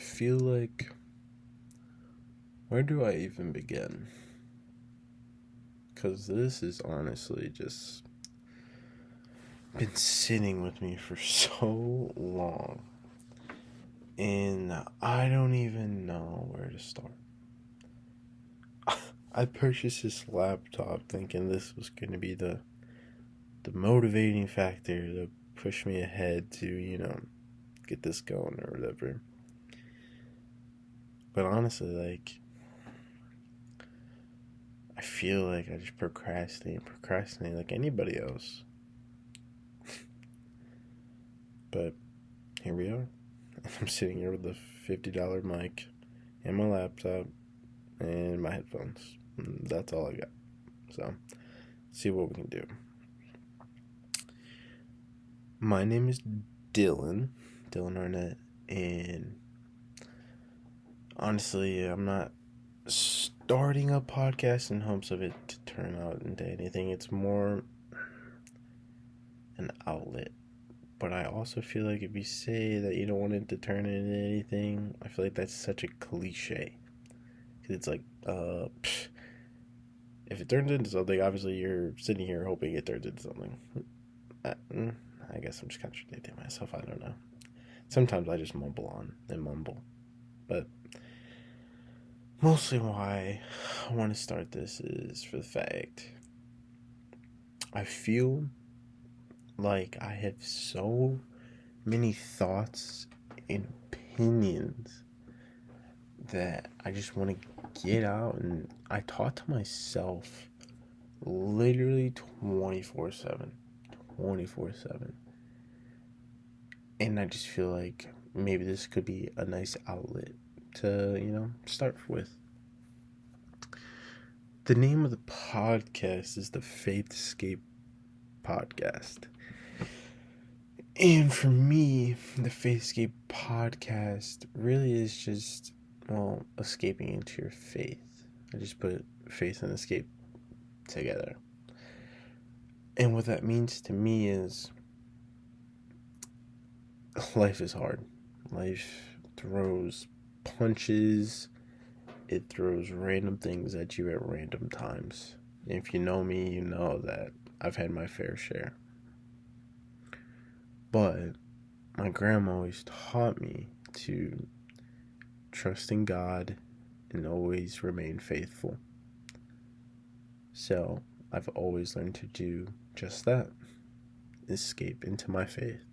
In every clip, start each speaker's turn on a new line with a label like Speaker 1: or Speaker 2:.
Speaker 1: I feel like, where do I even begin? Because this is honestly just been sitting with me for so long. And I don't even know where to start. I purchased this laptop thinking this was going to be the motivating factor to push me ahead to, get this going or whatever. But honestly, I feel like I just procrastinate like anybody else. But here we are. I'm sitting here with a $50 mic and my laptop and my headphones. That's all I got. So, let's see what we can do. My name is Dylan Arnett, and honestly, I'm not starting a podcast in hopes of it to turn out into anything. It's more an outlet. But I also feel like if you say that you don't want it to turn into anything, I feel like that's such a cliche. Because it's like, if it turns into something, obviously you're sitting here hoping it turns into something. I guess I'm just contradicting myself. I don't know. Sometimes I just mumble on and mumble. But mostly why I want to start this is for the fact I feel like I have so many thoughts and opinions that I just want to get out, and I talk to myself literally 24/7. And I just feel like maybe this could be a nice outlet to, start with. The name of the podcast is the Faithscape Podcast. And for me, the Faithscape Podcast really is just, escaping into your faith. I just put faith and escape together. And what that means to me is life is hard. Life throws punches. It throws random things at you at random times. And if you know me, you know that I've had my fair share. But my grandma always taught me to trust in God and always remain faithful. So I've always learned to do just that. Escape into my faith.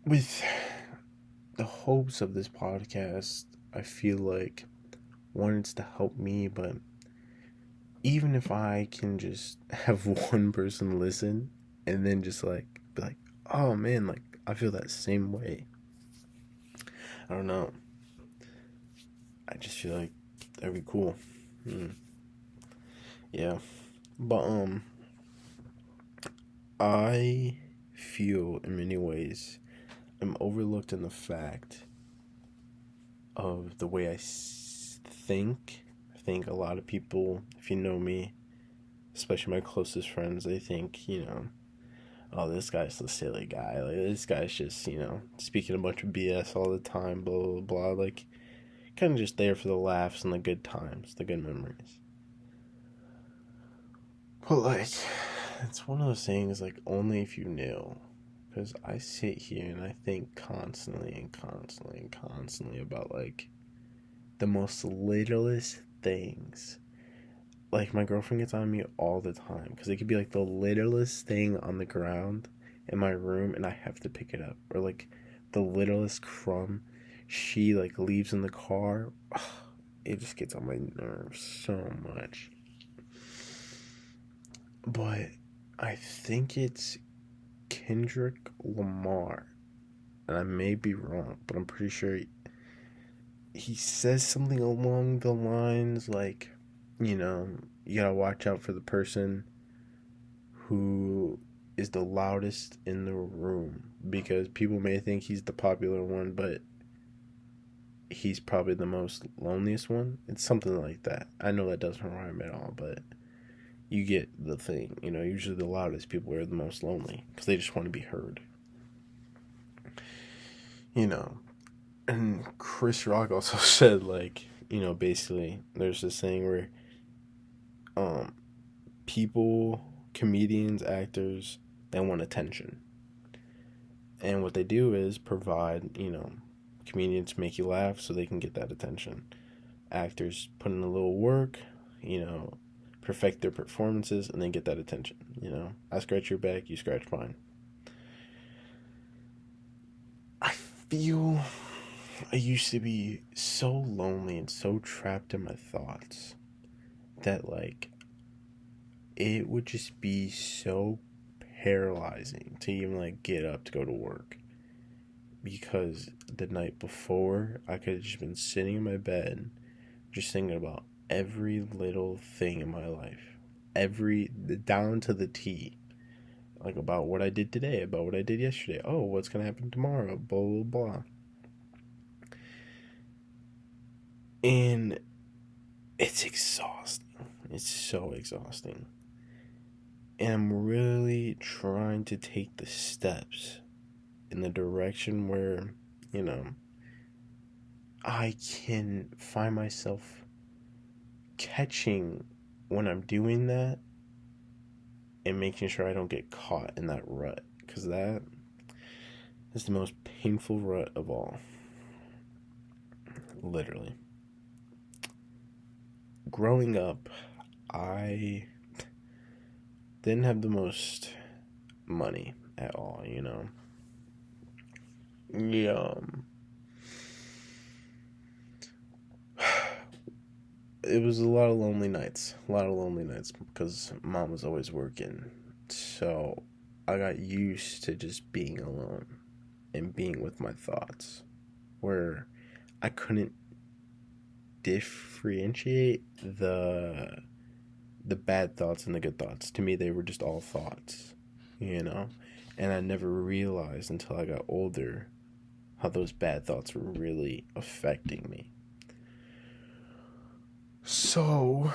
Speaker 1: With the hopes of this podcast, I feel like one, it's to help me, but even if I can just have one person listen and then just be like, oh man, I feel that same way. I don't know. I just feel like that'd be cool. Yeah. But I feel in many ways I'm overlooked in the fact of the way I think. I think a lot of people, if you know me, especially my closest friends, they think, oh, this guy's the silly guy. This guy's just, speaking a bunch of BS all the time, blah, blah, blah. Kind of just there for the laughs and the good times, the good memories. But, it's one of those things, only if you knew. Because I sit here and I think constantly about, the most littlest things. My girlfriend gets on me all the time. Because it could be, the littlest thing on the ground in my room and I have to pick it up. Or, the littlest crumb she, leaves in the car. It just gets on my nerves so much. But I think it's Kendrick Lamar, and I may be wrong, but I'm pretty sure he says something along the lines you gotta watch out for the person who is the loudest in the room, because people may think he's the popular one, but he's probably the most loneliest one. It's something like that. I know that doesn't rhyme at all, but you get the thing. Usually the loudest people are the most lonely because they just want to be heard. you know, and Chris Rock also said, like, basically there's this thing where um people, comedians, actors, they want attention. And what they do is provide, comedians make you laugh so they can get that attention. Actors put in a little work, you know, perfect their performances and then get that attention, I scratch your back, you scratch mine. I feel I used to be so lonely and so trapped in my thoughts that, like, it would just be so paralyzing to even, like, get up to go to work. Because the night before, I could have just been sitting in my bed, just thinking about every little thing in my life. Down to the T. Like, about what I did today, about what I did yesterday. Oh, what's going to happen tomorrow? Blah, blah, blah. And it's exhausting. It's so exhausting. And I'm really trying to take the steps in the direction where, I can find myself catching when I'm doing that and making sure I don't get caught in that rut. Because that is the most painful rut of all. Literally. Growing up, I didn't have the most money at all, Yeah. It was a lot of lonely nights. Because mom was always working. So I got used to just being alone and being with my thoughts, where I couldn't differentiate the bad thoughts and the good thoughts. To me, they were just all thoughts, And I never realized until I got older how those bad thoughts were really affecting me. So,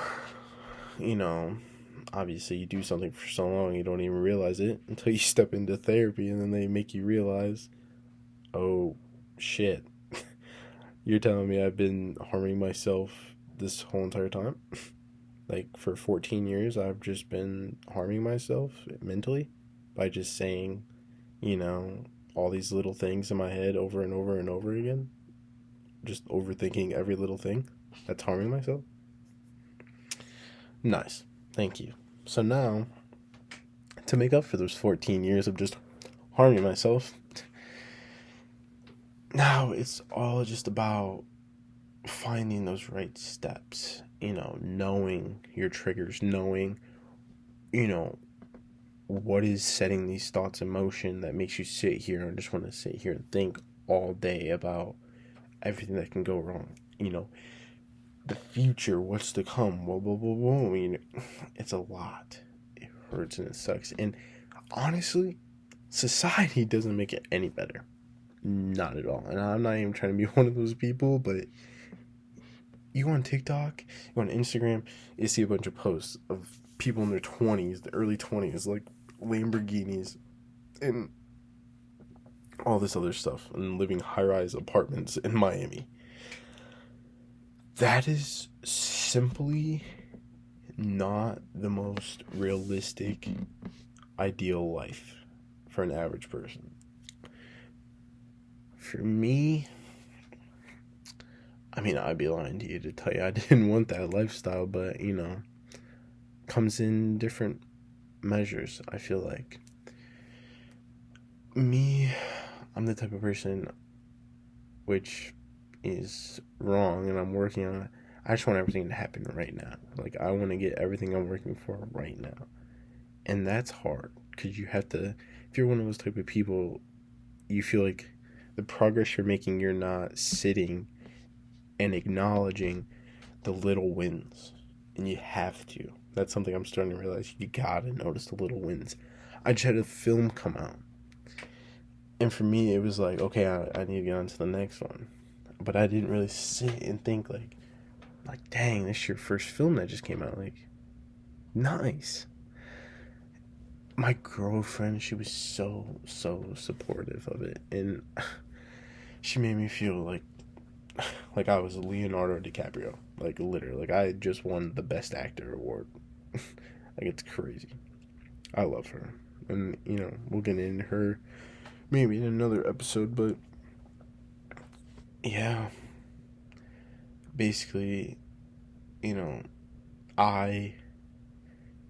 Speaker 1: obviously you do something for so long, you don't even realize it until you step into therapy, and then they make you realize, oh, shit. You're telling me I've been harming myself this whole entire time? Like, for 14 years, I've just been harming myself mentally by just saying, all these little things in my head over and over and over again. Just overthinking every little thing that's harming myself. Nice. Thank you. So now, to make up for those 14 years of just harming myself, now it's all just about finding those right steps, knowing your triggers, knowing, what is setting these thoughts in motion that makes you sit here and just want to sit here and think all day about everything that can go wrong, the future, what's to come, blah, blah, blah, blah. It's a lot. It hurts and it sucks. And honestly, society doesn't make it any better. Not at all. And I'm not even trying to be one of those people, but you on TikTok, you on Instagram, you see a bunch of posts of people in their 20s, the early 20s, like Lamborghinis and all this other stuff, and living high-rise apartments in Miami. That is simply not the most realistic, ideal life for an average person. For me, I'd be lying to you to tell you I didn't want that lifestyle, but, comes in different measures, I feel like. Me, I'm the type of person, which is wrong, and I'm working on it. I just want everything to happen right now. Like, I want to get everything I'm working for right now. And that's hard, because you have to, if you're one of those type of people, you feel like the progress you're making, you're not sitting and acknowledging the little wins. And you have to. That's something I'm starting to realize. You gotta notice the little wins. I just had a film come out. And for me, it was like, okay, I need to get on to the next one. But I didn't really sit and think like, dang, this is your first film that just came out. Like, nice. My girlfriend, she was so supportive of it. And she made me feel like I was Leonardo DiCaprio. Like literally, like I had just won the Best Actor award. Like it's crazy. I love her, and we'll get into her maybe in another episode. But yeah, basically, you know, I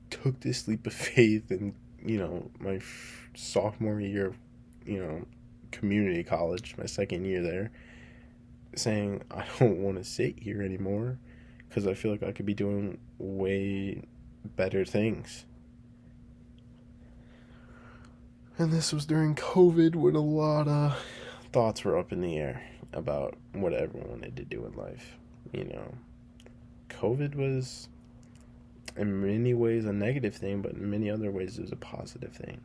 Speaker 1: took this leap of faith in my sophomore year of community college, my second year there, saying I don't want to sit here anymore because I feel like I could be doing way better things. And this was during COVID when a lot of thoughts were up in the air about what everyone wanted to do in life. COVID was in many ways a negative thing, but in many other ways it was a positive thing.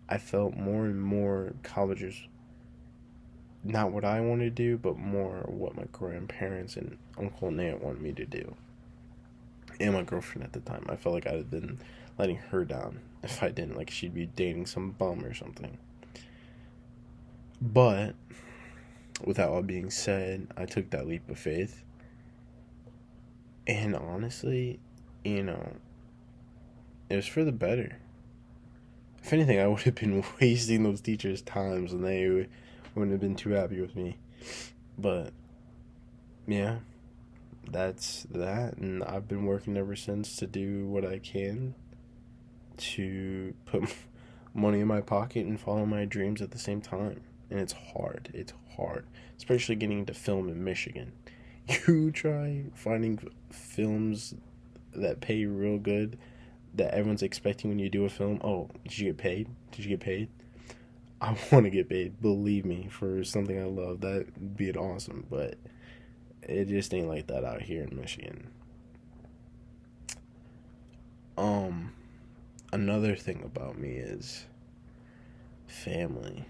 Speaker 1: I felt more and more colleges, not what I wanted to do, but more what my grandparents and uncle and aunt wanted me to do. And my girlfriend at the time. I felt like I had been letting her down if I didn't. Like she'd be dating some bum or something. But, with that all being said, I took that leap of faith. And honestly, it was for the better. If anything, I would have been wasting those teachers' times and they wouldn't have been too happy with me. But, yeah, that's that. And I've been working ever since to do what I can to put money in my pocket and follow my dreams at the same time. And it's hard. It's hard. Especially getting into film in Michigan. You try finding films that pay real good that everyone's expecting when you do a film. Oh, did you get paid? Did you get paid? I want to get paid, believe me, for something I love. That'd be awesome, but it just ain't like that out here in Michigan. Another thing about me is family.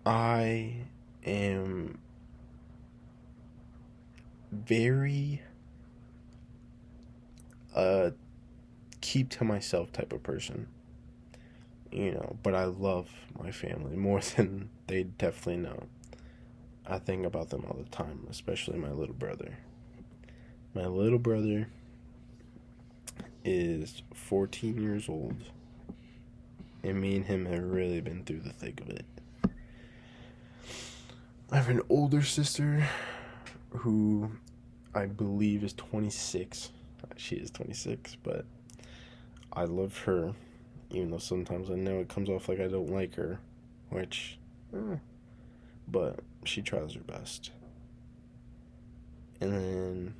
Speaker 1: I am very keep to myself type of person. But I love my family more than they definitely know. I think about them all the time, especially my little brother. My little brother is 14 years old, and me and him have really been through the thick of it. I have an older sister who I believe is 26. She is 26, but I love her, even though sometimes I know it comes off like I don't like her, which, but she tries her best. And then,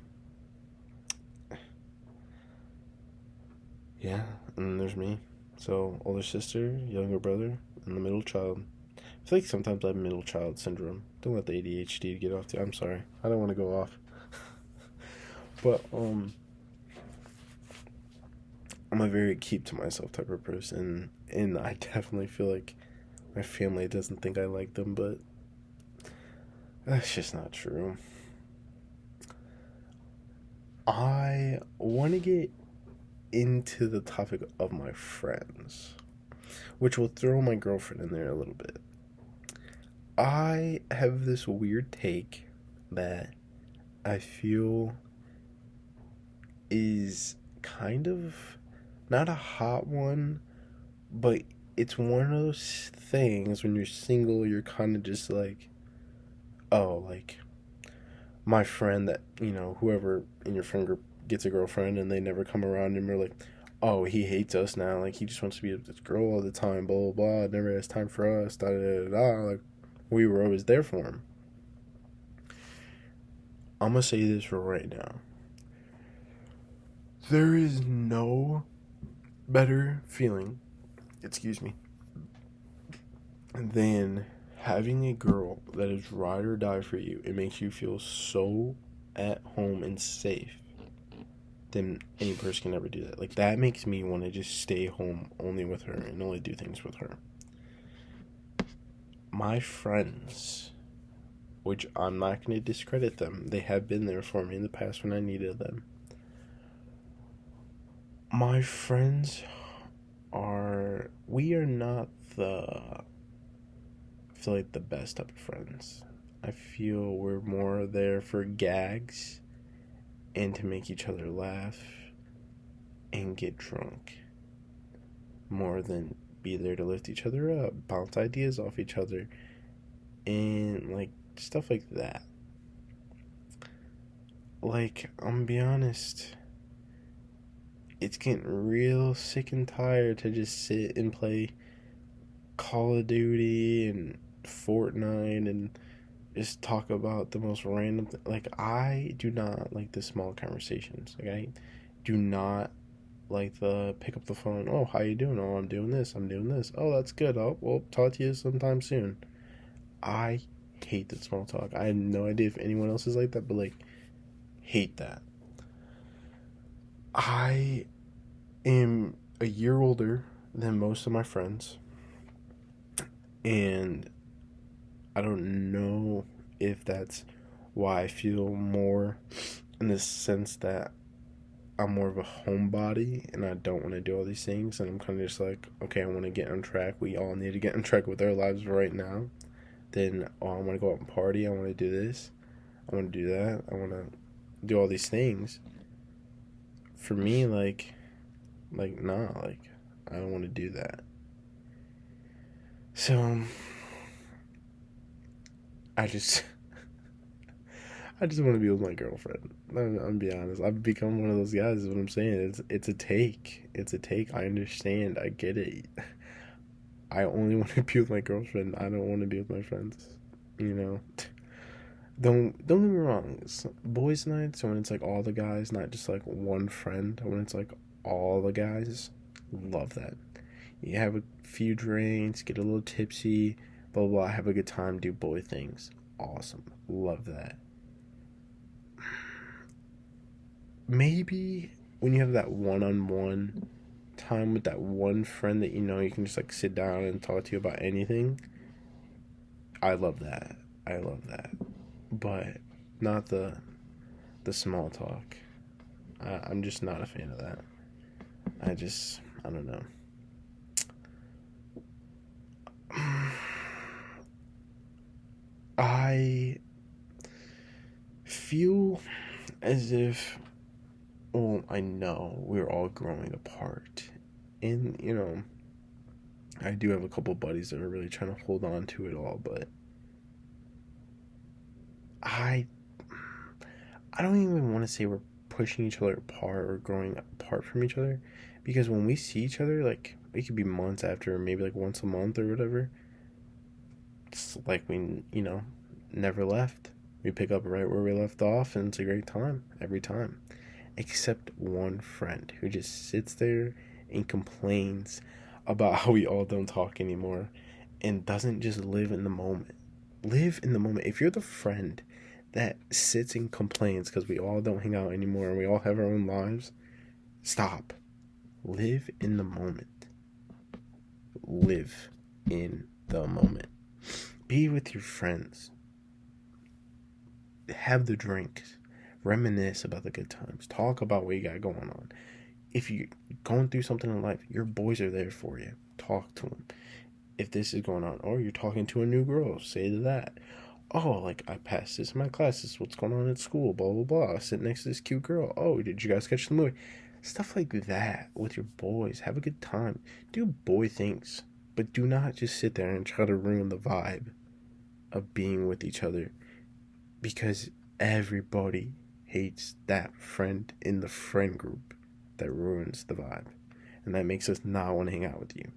Speaker 1: yeah, and then there's me. So, older sister, younger brother, and the middle child. I feel like sometimes I have middle child syndrome. Don't let the ADHD get off I'm sorry. I don't want to go off. But, I'm a very keep to myself type of person, and I definitely feel like my family doesn't think I like them, but that's just not true. I want to get into the topic of my friends, which will throw my girlfriend in there a little bit. I have this weird take that I feel is kind of not a hot one, but it's one of those things when you're single, you're kind of just like, oh, like my friend that, whoever in your friend group gets a girlfriend and they never come around and we're like, oh, he hates us now. Like, he just wants to be with this girl all the time, blah, blah, blah. Never has time for us, da, da, da, da. Like, we were always there for him. I'm going to say this right now. There is no better feeling, than having a girl that is ride or die for you. It makes you feel so at home and safe than any person can ever do that. Like, that makes me want to just stay home only with her and only do things with her. My friends, which I'm not going to discredit them, they have been there for me in the past when I needed them. My friends we are not the feel like the best type of friends. I feel we're more there for gags and to make each other laugh and get drunk, more than be there to lift each other up, bounce ideas off each other, and like stuff like that. Like, I'm gonna be honest, it's getting real sick and tired to just sit and play Call of Duty and Fortnite and just talk about the most random like, I do not like the small conversations. Like, I do not like the pick up the phone. Oh, how you doing? Oh, I'm doing this. I'm doing this. Oh, that's good. Oh, well, talk to you sometime soon. I hate that small talk. I have no idea if anyone else is like that, but like, hate that. I am a year older than most of my friends, and I don't know if that's why I feel more in the sense that I'm more of a homebody and I don't want to do all these things, and I'm kind of just like, okay, I want to get on track. We all need to get on track with our lives right now. Then, oh, I want to go out and party. I want to do this. I want to do that. I want to do all these things. For me, nah, like, I don't want to do that. So, I just want to be with my girlfriend. I'm be honest. I've become one of those guys. Is what I'm saying. It's a take. It's a take. I understand. I get it. I only want to be with my girlfriend. I don't want to be with my friends. You know. Don't get me wrong. It's boys' nights, when it's like all the guys, not just like one friend. When it's like all the guys, love that. You have a few drinks, get a little tipsy, blah blah, have a good time, do boy things. Awesome, love that. Maybe when you have that one-on-one time with that one friend that you know you can just like sit down and talk to you about anything. I love that. I love that. But not the small talk. I'm just not a fan of that. I don't know. I feel as if, well, I know we're all growing apart. And, you know, I do have a couple buddies that are really trying to hold on to it all, but I don't even want to say we're pushing each other apart or growing apart from each other, because when we see each other, like, it could be months after, maybe like once a month or whatever, it's like we, never left. We pick up right where we left off, and it's a great time every time. Except one friend who just sits there and complains about how we all don't talk anymore and doesn't just live in the moment. Live in the moment. If you're the friend that sits and complains because we all don't hang out anymore and we all have our own lives, stop. Live in the moment. Live in the moment. Be with your friends. Have the drinks. Reminisce about the good times. Talk about what you got going on. If you're going through something in life, your boys are there for you. Talk to them. If this is going on, or you're talking to a new girl, say to that. Oh, like, I passed this in my class. This is what's going on at school. Blah, blah, blah. I sit next to this cute girl. Oh, did you guys catch the movie? Stuff like that with your boys. Have a good time. Do boy things. But do not just sit there and try to ruin the vibe of being with each other. Because everybody hates that friend in the friend group that ruins the vibe. And that makes us not want to hang out with you.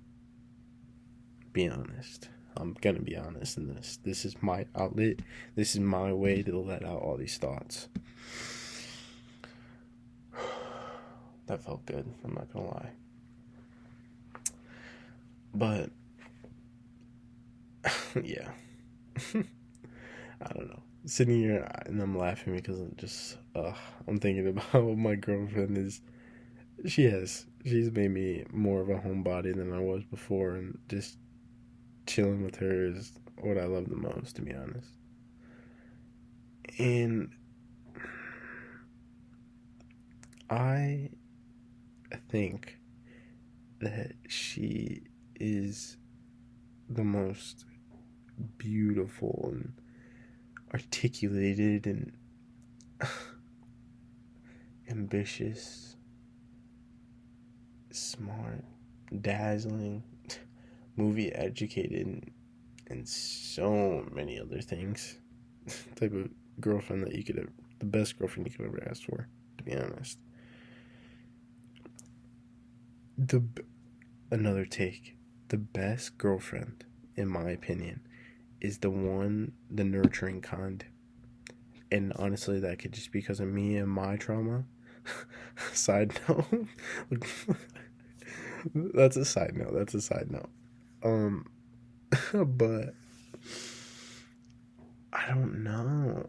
Speaker 1: Be honest. I'm gonna be honest in this. This is my outlet. This is my way to let out all these thoughts. That felt good. I'm not gonna lie. But yeah. I don't know. Sitting here and I'm laughing because I'm thinking about what my girlfriend is. She's made me more of a homebody than I was before, and just chilling with her is what I love the most, to be honest. And I think that she is the most beautiful and articulated and ambitious, smart, dazzling, movie educated, and so many other things. Type of girlfriend that you could have, the best girlfriend you could ever ask for, to be honest. Another take. The best girlfriend, in my opinion, is the nurturing kind. And honestly, that could just be because of me and my trauma. Side note. That's a side note. But I don't know.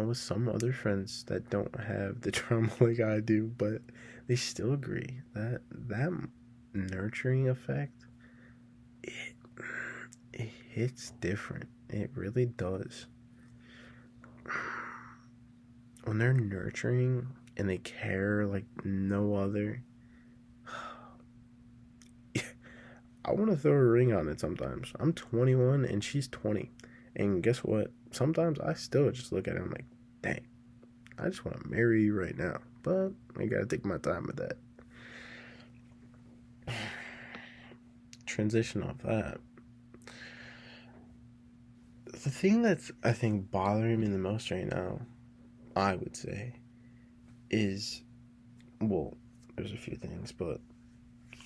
Speaker 1: With some other friends that don't have the trauma like I do, but they still agree that nurturing effect, it hits different. It really does. When they're nurturing and they care like no other, I want to throw a ring on it sometimes. I'm 21 and she's 20. And guess what? Sometimes I still just look at it and I'm like, dang, I just want to marry you right now. But I gotta take my time with that. Transition off that. The thing that's, I think, bothering me the most right now, I would say, is, well, there's a few things, but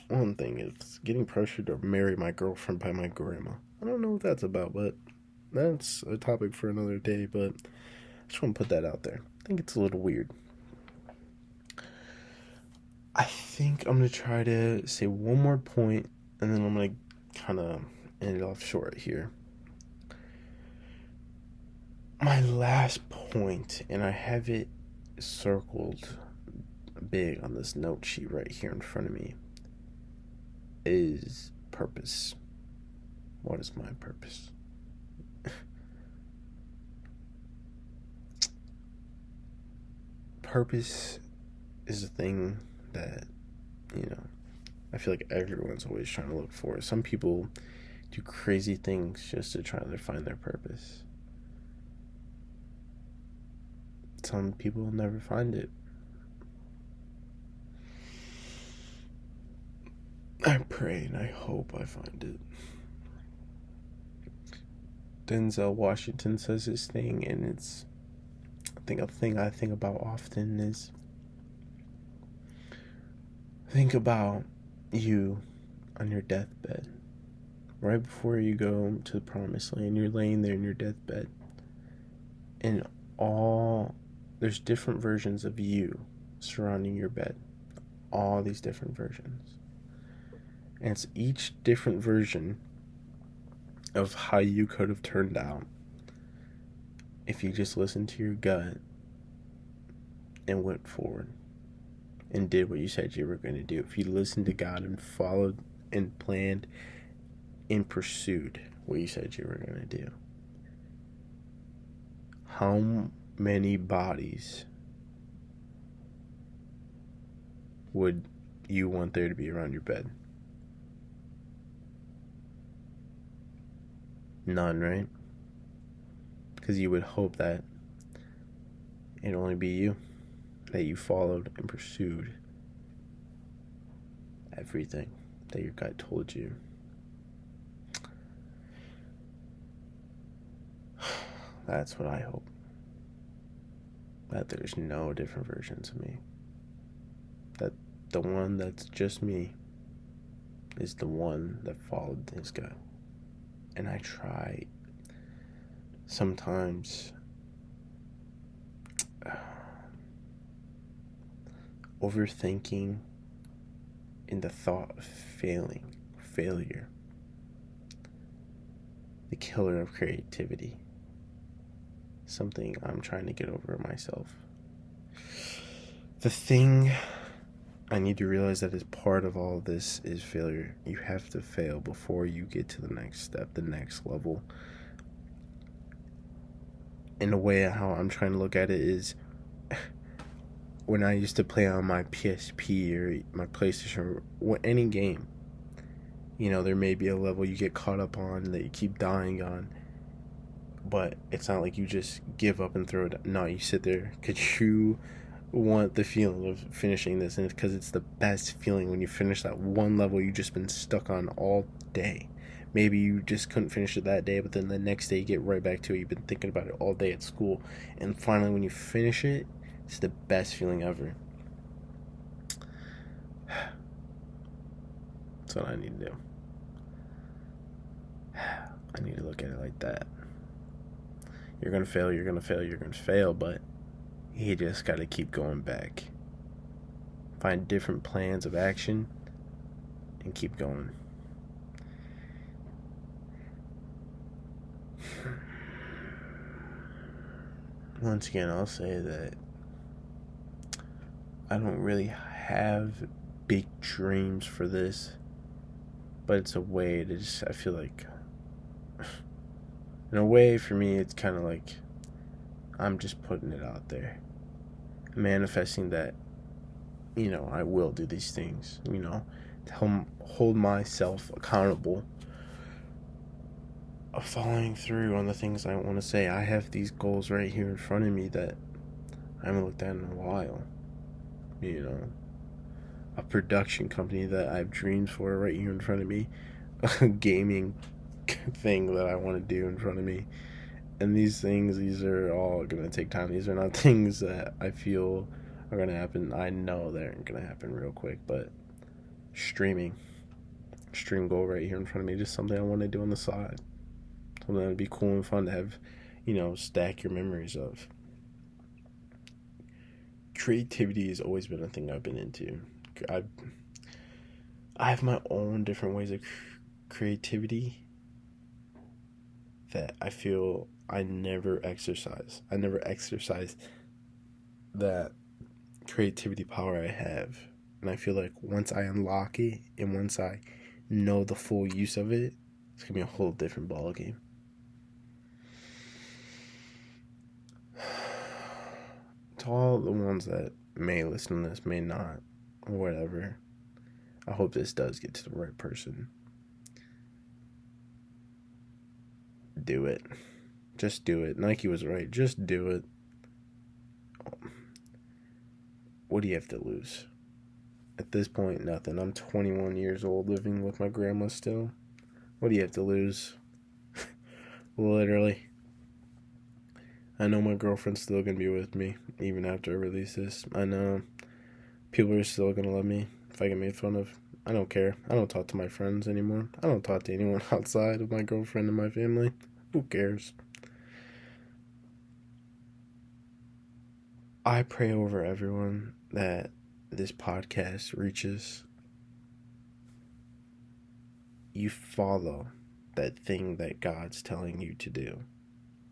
Speaker 1: one thing is getting pressured to marry my girlfriend by my grandma. I don't know what that's about, but that's a topic for another day, but I just want to put that out there. I think it's a little weird. I think I'm going to try to say one more point, and then I'm going to kind of end it off short here. My last point, and I have it circled big on this note sheet right here in front of me, is purpose. What is my purpose? Purpose is a thing that, I feel like everyone's always trying to look for. Some people do crazy things just to try to find their purpose. Some people never find it. I pray and I hope I find it. Denzel Washington says this thing, and it's, I think, a thing I think about often is, think about you on your deathbed. Right before you go to the promised land, you're laying there in your deathbed. And there's different versions of you surrounding your bed. All these different versions. And it's each different version of how you could have turned out if you just listened to your gut and went forward and did what you said you were going to do. If you listened to God and followed and planned and pursued what you said you were going to do. How many bodies would you want there to be around your bed? None, right? Because you would hope that it'd only be you, that you followed and pursued everything that your gut told you. That's what I hope. That there's no different versions of me. That the one that's just me is the one that followed his gut. And I try sometimes overthinking in the thought of failure, the killer of creativity, something I'm trying to get over myself. The thing I need to realize that is part of all of this is failure. You have to fail before you get to the next step, the next level. In a way, how I'm trying to look at it is, when I used to play on my PSP or my PlayStation or any game, There may be a level you get caught up on that you keep dying on, but it's not like you just give up and throw it. No, you sit there because you want the feeling of finishing this, and it's because it's the best feeling when you finish that one level you've just been stuck on all day. Maybe you just couldn't finish it that day, but then the next day you get right back to it. You've been thinking about it all day at school, and finally when you finish it, it's the best feeling ever. That's what I need to do. I need to look at it like that. You're gonna fail, you're gonna fail, you're gonna fail, but you just gotta keep going back. Find different plans of action and keep going. Once again, I'll say that I don't really have big dreams for this, but it's a way to just, I feel like, in a way for me, it's kind of like I'm just putting it out there, manifesting that, I will do these things, to hold myself accountable of following through on the things I want to say. I have these goals right here in front of me that I haven't looked at in a while. A production company that I have dreams for right here in front of me, a gaming thing that I want to do in front of me. And these are all going to take time. These are not things that I feel are going to happen. I know they aren't going to happen real quick, but stream goal right here in front of me, just something I want to do on the side. Something that would be cool and fun to have, stack your memories of. Creativity has always been a thing I've been into. I have my own different ways of creativity that I feel I never exercise. I never exercise that creativity power I have. And I feel like once I unlock it and once I know the full use of it, it's going to be a whole different ballgame. To all the ones that may listen to this, may not, or whatever, I hope this does get to the right person. Do it. Just do it. Nike was right. Just do it. What do you have to lose? At this point, nothing. I'm 21 years old living with my grandma still. What do you have to lose? Literally. I know my girlfriend's still going to be with me, even after I release this. I know people are still going to love me if I get made fun of. I don't care. I don't talk to my friends anymore. I don't talk to anyone outside of my girlfriend and my family. Who cares? I pray over everyone that this podcast reaches. You follow that thing that God's telling you to do.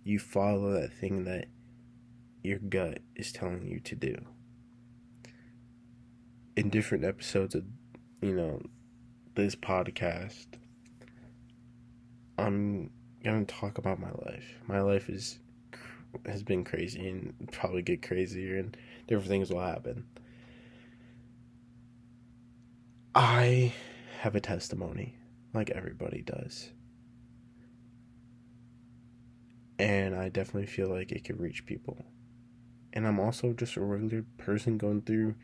Speaker 1: You follow that thing that your gut is telling you to do. In different episodes of, this podcast, I'm going to talk about my life. My life has been crazy and probably get crazier and different things will happen. I have a testimony, like everybody does. And I definitely feel like it could reach people. And I'm also just a regular person going through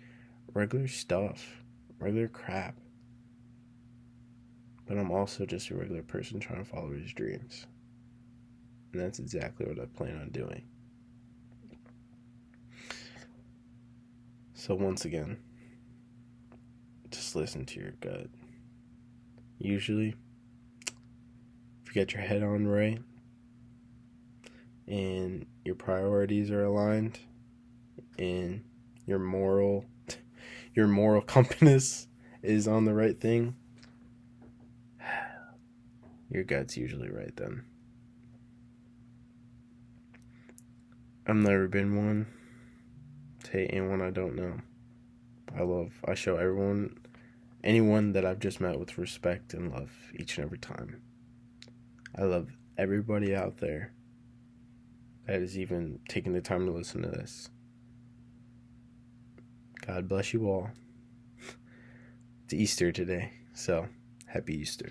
Speaker 1: regular stuff, regular crap. But I'm also just a regular person trying to follow his dreams. And that's exactly what I plan on doing. So once again, just listen to your gut. Usually, if you get your head on right, and your priorities are aligned, and your moral compass is on the right thing, your gut's usually right then. I've never been one to hate anyone I don't know. I show anyone that I've just met with respect and love each and every time. I love everybody out there that is even taking the time to listen to this. God bless you all. It's Easter today, so Happy Easter.